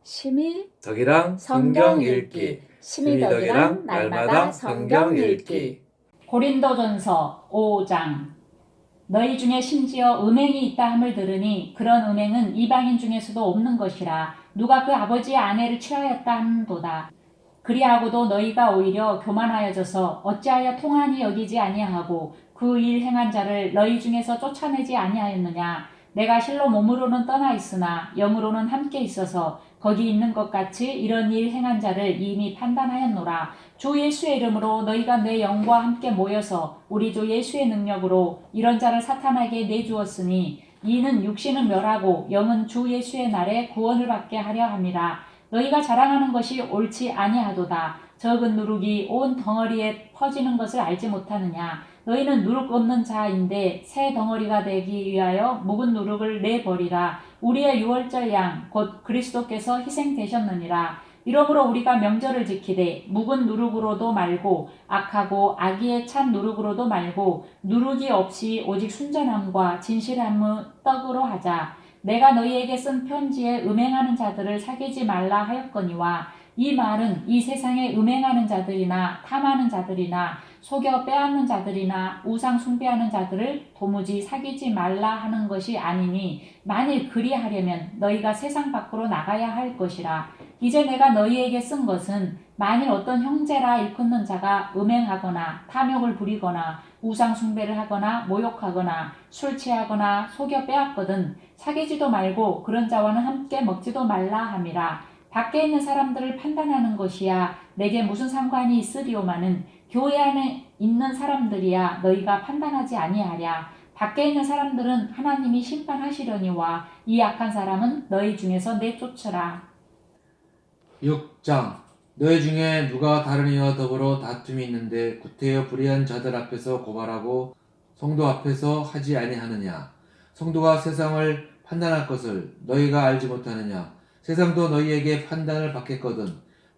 심히 덕이랑 성경 읽기. 심히 덕이랑 날마다 성경 읽기. 고린도전서 5장. 너희 중에 심지어 음행이 있다 함을 들으니 그런 음행은 이방인 중에서도 없는 것이라. 누가 그 아버지의 아내를 취하였다 함도다. 그리하고도 너희가 오히려 교만하여져서 어찌하여 통한이 여기지 아니하고 그 일 행한 자를 너희 중에서 쫓아내지 아니하였느냐. 내가 실로 몸으로는 떠나 있으나 영으로는 함께 있어서 거기 있는 것 같이 이런 일 행한 자를 이미 판단하였노라. 주 예수의 이름으로 너희가 내 영과 함께 모여서 우리 주 예수의 능력으로 이런 자를 사탄에게 내주었으니 이는 육신은 멸하고 영은 주 예수의 날에 구원을 받게 하려 함이라. 너희가 자랑하는 것이 옳지 아니하도다. 적은 누룩이 온 덩어리에 퍼지는 것을 알지 못하느냐. 너희는 누룩 없는 자인데 새 덩어리가 되기 위하여 묵은 누룩을 내버리라. 우리의 유월절 양 곧 그리스도께서 희생되셨느니라. 이러므로 우리가 명절을 지키되 묵은 누룩으로도 말고 악하고 악의에 찬 누룩으로도 말고 누룩이 없이 오직 순전함과 진실함의 떡으로 하자. 내가 너희에게 쓴 편지에 음행하는 자들을 사귀지 말라 하였거니와 이 말은 이 세상에 음행하는 자들이나 탐하는 자들이나 속여 빼앗는 자들이나 우상 숭배하는 자들을 도무지 사귀지 말라 하는 것이 아니니 만일 그리하려면 너희가 세상 밖으로 나가야 할 것이라. 이제 내가 너희에게 쓴 것은 만일 어떤 형제라 일컫는 자가 음행하거나 탐욕을 부리거나 우상 숭배를 하거나 모욕하거나 술 취하거나 속여 빼앗거든 사귀지도 말고 그런 자와는 함께 먹지도 말라 함이라. 밖에 있는 사람들을 판단하는 것이야 내게 무슨 상관이 있으리오마는 교회 안에 있는 사람들이야 너희가 판단하지 아니하랴. 밖에 있는 사람들은 하나님이 심판하시려니와 이 악한 사람은 너희 중에서 내쫓으라. 6장. 너희 중에 누가 다른 이와 더불어 다툼이 있는데 구태여 불의한 자들 앞에서 고발하고 성도 앞에서 하지 아니하느냐. 성도가 세상을 판단할 것을 너희가 알지 못하느냐. 세상도 너희에게 판단을 받겠거든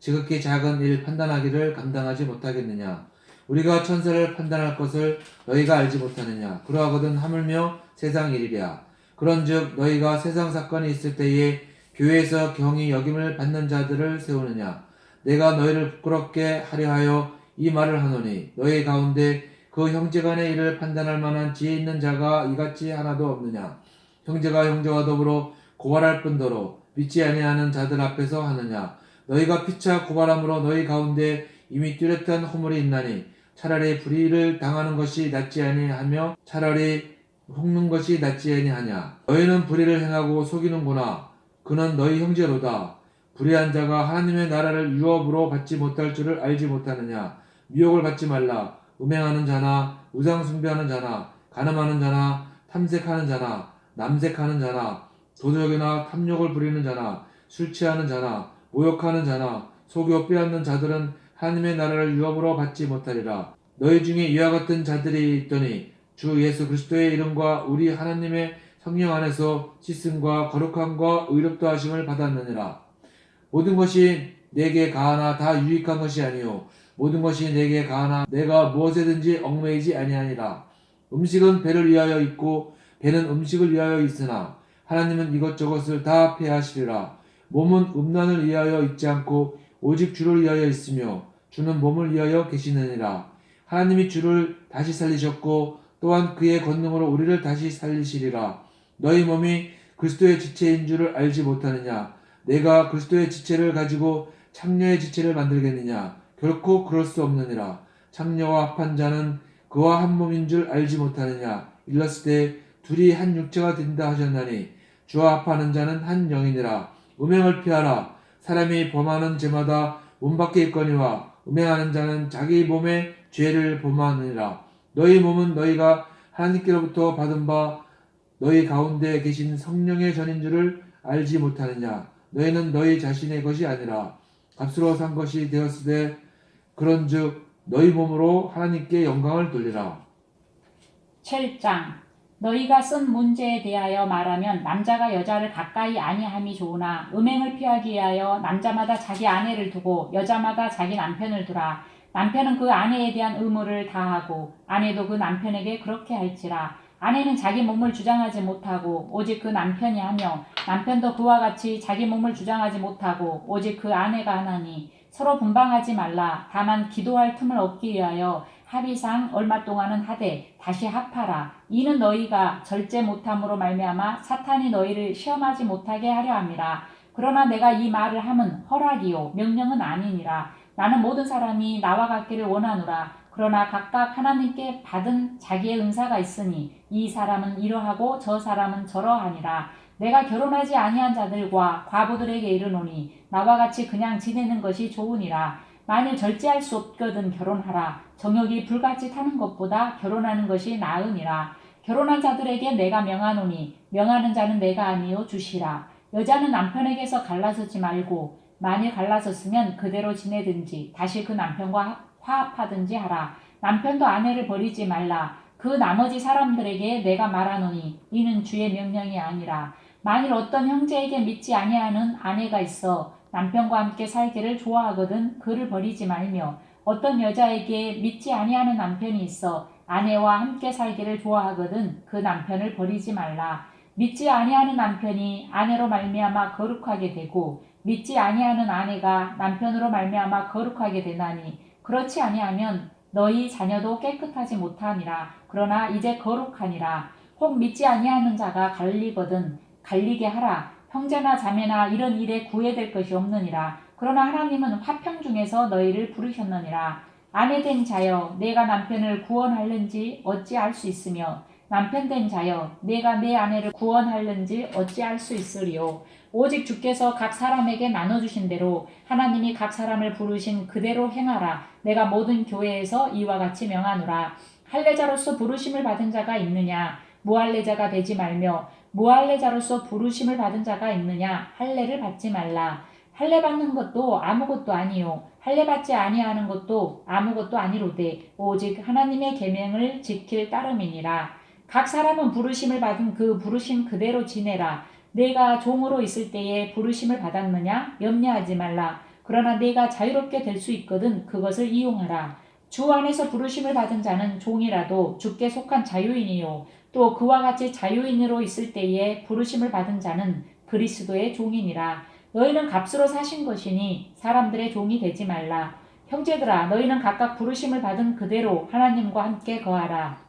지극히 작은 일 판단하기를 감당하지 못하겠느냐. 우리가 천사를 판단할 것을 너희가 알지 못하느냐. 그러하거든 하물며 세상 일이랴. 그런즉 너희가 세상 사건이 있을 때에 교회에서 경히 여김을 받는 자들을 세우느냐. 내가 너희를 부끄럽게 하려 하여 이 말을 하노니 너희 가운데 그 형제간의 일을 판단할 만한 지혜 있는 자가 이같이 하나도 없느냐. 형제가 형제와 더불어 고발할 뿐더러 믿지 아니하는 자들 앞에서 하느냐. 너희가 피차 고발함으로 너희 가운데 이미 뚜렷한 허물이 있나니 차라리 불의를 당하는 것이 낫지 아니하며 차라리 속는 것이 낫지 아니하냐. 너희는 불의를 행하고 속이는구나. 그는 너희 형제로다. 불의한 자가 하나님의 나라를 유업으로 받지 못할 줄을 알지 못하느냐. 미혹을 받지 말라. 음행하는 자나 우상 숭배하는 자나 간음하는 자나 탐색하는 자나 남색하는 자나 도적이나 탐욕을 부리는 자나 술 취하는 자나 모욕하는 자나 속여 빼앗는 자들은 하나님의 나라를 유업으로 받지 못하리라. 너희 중에 이와 같은 자들이 있더니 주 예수 그리스도의 이름과 우리 하나님의 성령 안에서 씻음과 거룩함과 의롭다 하심을 받았느니라. 모든 것이 내게 가하나 다 유익한 것이 아니요 모든 것이 내게 가하나 내가 무엇에든지 얽매이지 아니하니라. 음식은 배를 위하여 있고 배는 음식을 위하여 있으나 하나님은 이것저것을 다 폐하시리라. 몸은 음란을 위하여 있지 않고 오직 주를 위하여 있으며 주는 몸을 위하여 계시느니라. 하나님이 주를 다시 살리셨고 또한 그의 권능으로 우리를 다시 살리시리라. 너희 몸이 그리스도의 지체인 줄을 알지 못하느냐. 내가 그리스도의 지체를 가지고 창녀의 지체를 만들겠느냐. 결코 그럴 수 없느니라. 창녀와 합한 자는 그와 한 몸인 줄 알지 못하느냐. 일렀을 때 둘이 한 육체가 된다 하셨나니 주와 합하는 자는 한 영이니라. 음행을 피하라. 사람이 범하는 죄마다 몸 밖에 있거니와 음행하는 자는 자기 몸의 죄를 범하느니라. 너희 몸은 너희가 하나님께로부터 받은 바 너희 가운데 계신 성령의 전인 줄을 알지 못하느냐. 너희는 너희 자신의 것이 아니라 값으로 산 것이 되었으되 그런즉 너희 몸으로 하나님께 영광을 돌리라. 7장. 너희가 쓴 문제에 대하여 말하면 남자가 여자를 가까이 아니함이 좋으나 음행을 피하기 위하여 남자마다 자기 아내를 두고 여자마다 자기 남편을 두라. 남편은 그 아내에 대한 의무를 다하고 아내도 그 남편에게 그렇게 할지라. 아내는 자기 몸을 주장하지 못하고 오직 그 남편이 하며 남편도 그와 같이 자기 몸을 주장하지 못하고 오직 그 아내가 하나니 서로 분방하지 말라. 다만 기도할 틈을 얻기 위하여 합의상 얼마 동안은 하되 다시 합하라. 이는 너희가 절제 못함으로 말미암아 사탄이 너희를 시험하지 못하게 하려 함이라. 그러나 내가 이 말을 함은 허락이요 명령은 아니니라. 나는 모든 사람이 나와 같기를 원하노라. 그러나 각각 하나님께 받은 자기의 은사가 있으니 이 사람은 이러하고 저 사람은 저러하니라. 내가 결혼하지 아니한 자들과 과부들에게 이르노니 나와 같이 그냥 지내는 것이 좋으니라. 만일 절제할 수 없거든 결혼하라. 정욕이 불같이 타는 것보다 결혼하는 것이 나으니라. 결혼한 자들에게 내가 명하노니 명하는 자는 내가 아니요 주시라. 여자는 남편에게서 갈라서지 말고 만일 갈라섰으면 그대로 지내든지 다시 그 남편과 화합하든지 하라. 남편도 아내를 버리지 말라. 그 나머지 사람들에게 내가 말하노니 이는 주의 명령이 아니라. 만일 어떤 형제에게 믿지 아니하는 아내가 있어 남편과 함께 살기를 좋아하거든 그를 버리지 말며 어떤 여자에게 믿지 아니하는 남편이 있어 아내와 함께 살기를 좋아하거든 그 남편을 버리지 말라. 믿지 아니하는 남편이 아내로 말미암아 거룩하게 되고 믿지 아니하는 아내가 남편으로 말미암아 거룩하게 되나니 그렇지 아니하면 너희 자녀도 깨끗하지 못하니라. 그러나 이제 거룩하니라. 혹 믿지 아니하는 자가 갈리거든 갈리게 하라. 형제나 자매나 이런 일에 구애될 것이 없느니라. 그러나 하나님은 화평 중에서 너희를 부르셨느니라. 아내된 자여 내가 남편을 구원할는지 어찌 알 수 있으며 남편된 자여 내가 내 아내를 구원할는지 어찌 알 수 있으리요. 오직 주께서 각 사람에게 나눠주신 대로 하나님이 각 사람을 부르신 그대로 행하라. 내가 모든 교회에서 이와 같이 명하노라. 할례자로서 부르심을 받은 자가 있느냐 무할례자가 되지 말며 무할례자로서 부르심을 받은 자가 있느냐 할례를 받지 말라. 할례 받는 것도 아무것도 아니요 할례 받지 아니하는 것도 아무것도 아니로되 오직 하나님의 계명을 지킬 따름이니라. 각 사람은 부르심을 받은 그 부르심 그대로 지내라. 내가 종으로 있을 때에 부르심을 받았느냐 염려하지 말라. 그러나 내가 자유롭게 될 수 있거든 그것을 이용하라. 주 안에서 부르심을 받은 자는 종이라도 주께 속한 자유인이요 또 그와 같이 자유인으로 있을 때에 부르심을 받은 자는 그리스도의 종이니라. 너희는 값으로 사신 것이니 사람들의 종이 되지 말라. 형제들아 너희는 각각 부르심을 받은 그대로 하나님과 함께 거하라.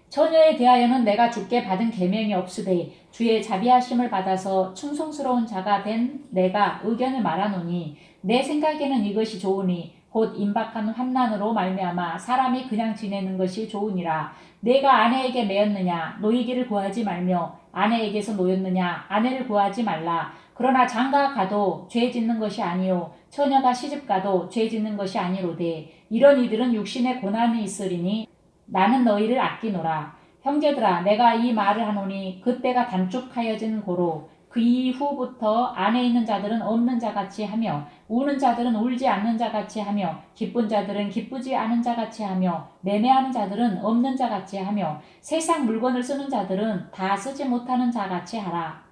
처녀에 대하여는 내가 주께 받은 계명이 없으되 주의 자비하심을 받아서 충성스러운 자가 된 내가 의견을 말하노니 내 생각에는 이것이 좋으니 곧 임박한 환난으로 말미암아 사람이 그냥 지내는 것이 좋으니라. 내가 아내에게 매였느냐 노이기를 구하지 말며 아내에게서 노였느냐 아내를 구하지 말라. 그러나 장가 가도 죄 짓는 것이 아니요 처녀가 시집 가도 죄 짓는 것이 아니로되 이런 이들은 육신의 고난이 있으리니 나는 너희를 아끼노라. 형제들아 내가 이 말을 하노니 그때가 단축하여진 고로 그 이후부터 안에 있는 자들은 없는 자같이 하며 우는 자들은 울지 않는 자같이 하며 기쁜 자들은 기쁘지 않은 자같이 하며 매매하는 자들은 없는 자같이 하며 세상 물건을 쓰는 자들은 다 쓰지 못하는 자같이 하라.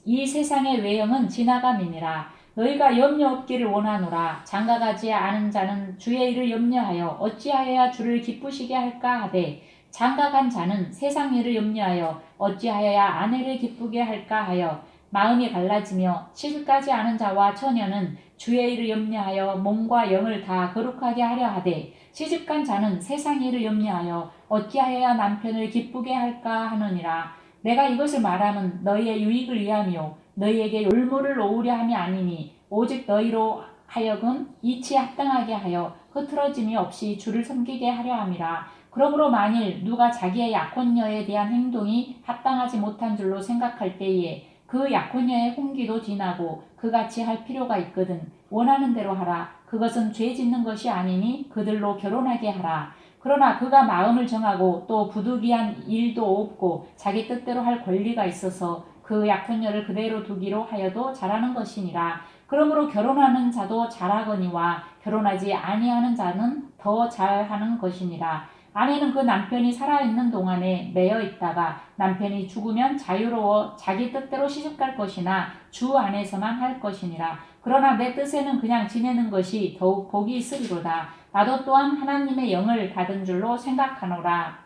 이 세상의 외형은 지나감이니라. 너희가 염려 없기를 원하노라. 장가가지 않은 자는 주의 일을 염려하여 어찌하여야 주를 기쁘시게 할까 하되 장가간 자는 세상 일을 염려하여 어찌하여야 아내를 기쁘게 할까 하여 마음이 갈라지며 시집가지 않은 자와 처녀는 주의 일을 염려하여 몸과 영을 다 거룩하게 하려 하되 시집간 자는 세상 일을 염려하여 어찌하여야 남편을 기쁘게 할까 하느니라. 내가 이것을 말함은 너희의 유익을 위함이요 너희에게 율무를 놓으려 함이 아니니 오직 너희로 하여금 이치에 합당하게 하여 흐트러짐이 없이 주를 섬기게 하려 함이라. 그러므로 만일 누가 자기의 약혼녀에 대한 행동이 합당하지 못한 줄로 생각할 때에 그 약혼녀의 홍기도 지나고 그같이 할 필요가 있거든 원하는 대로 하라. 그것은 죄 짓는 것이 아니니 그들로 결혼하게 하라. 그러나 그가 마음을 정하고 또 부득이한 일도 없고 자기 뜻대로 할 권리가 있어서 그 약혼녀를 그대로 두기로 하여도 잘하는 것이니라. 그러므로 결혼하는 자도 잘하거니와 결혼하지 아니하는 자는 더 잘하는 것이니라. 아내는 그 남편이 살아있는 동안에 매여 있다가 남편이 죽으면 자유로워 자기 뜻대로 시집갈 것이나 주 안에서만 할 것이니라. 그러나 내 뜻에는 그냥 지내는 것이 더욱 복이 있으리로다. 나도 또한 하나님의 영을 받은 줄로 생각하노라.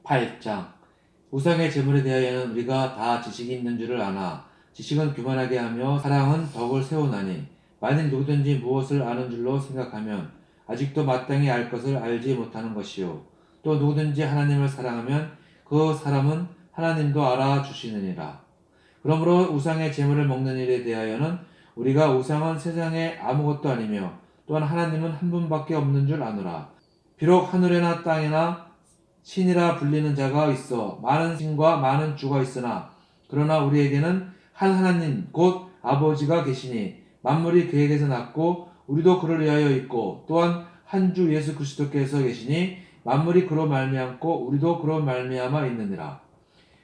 8장. 우상의 제물에 대하여는 우리가 다 지식이 있는 줄을 아나 지식은 교만하게 하며 사랑은 덕을 세우나니 만일 누구든지 무엇을 아는 줄로 생각하면 아직도 마땅히 알 것을 알지 못하는 것이요 또 누구든지 하나님을 사랑하면 그 사람은 하나님도 알아주시느니라. 그러므로 우상의 제물을 먹는 일에 대하여는 우리가 우상은 세상에 아무것도 아니며 또한 하나님은 한 분밖에 없는 줄 아노라. 비록 하늘에나 땅에나 신이라 불리는 자가 있어 많은 신과 많은 주가 있으나 그러나 우리에게는 한 하나님 곧 아버지가 계시니 만물이 그에게서 났고 우리도 그를 위하여 있고 또한 한 주 예수 그리스도께서 계시니 만물이 그로 말미암고 우리도 그로 말미암아 있느니라.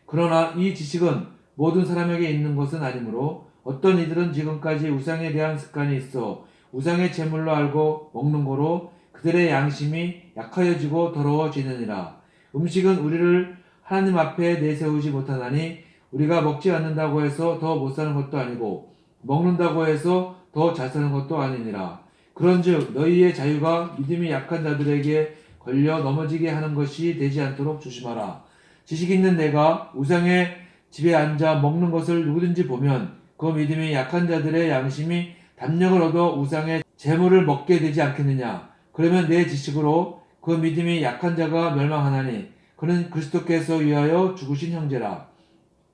그러나 이 지식은 모든 사람에게 있는 것은 아니므로 어떤 이들은 지금까지 우상에 대한 습관이 있어 우상의 제물로 알고 먹는 거로 그들의 양심이 약하여지고 더러워지느니라. 음식은 우리를 하나님 앞에 내세우지 못하나니 우리가 먹지 않는다고 해서 더 못 사는 것도 아니고 먹는다고 해서 더 잘 사는 것도 아니니라. 그런즉 너희의 자유가 믿음이 약한 자들에게 걸려 넘어지게 하는 것이 되지 않도록 조심하라. 지식 있는 내가 우상의 집에 앉아 먹는 것을 누구든지 보면 그 믿음이 약한 자들의 양심이 담력을 얻어 우상의 재물을 먹게 되지 않겠느냐. 그러면 내 지식으로 그 믿음이 약한 자가 멸망하나니 그는 그리스도께서 위하여 죽으신 형제라.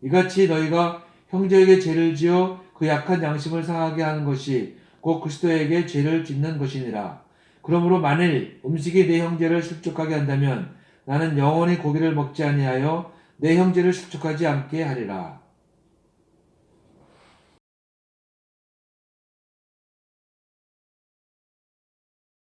이같이 너희가 형제에게 죄를 지어 그 약한 양심을 상하게 하는 것이 곧 그리스도에게 죄를 짓는 것이니라. 그러므로 만일 음식이 내 형제를 실족하게 한다면 나는 영원히 고기를 먹지 아니하여 내 형제를 실족하지 않게 하리라.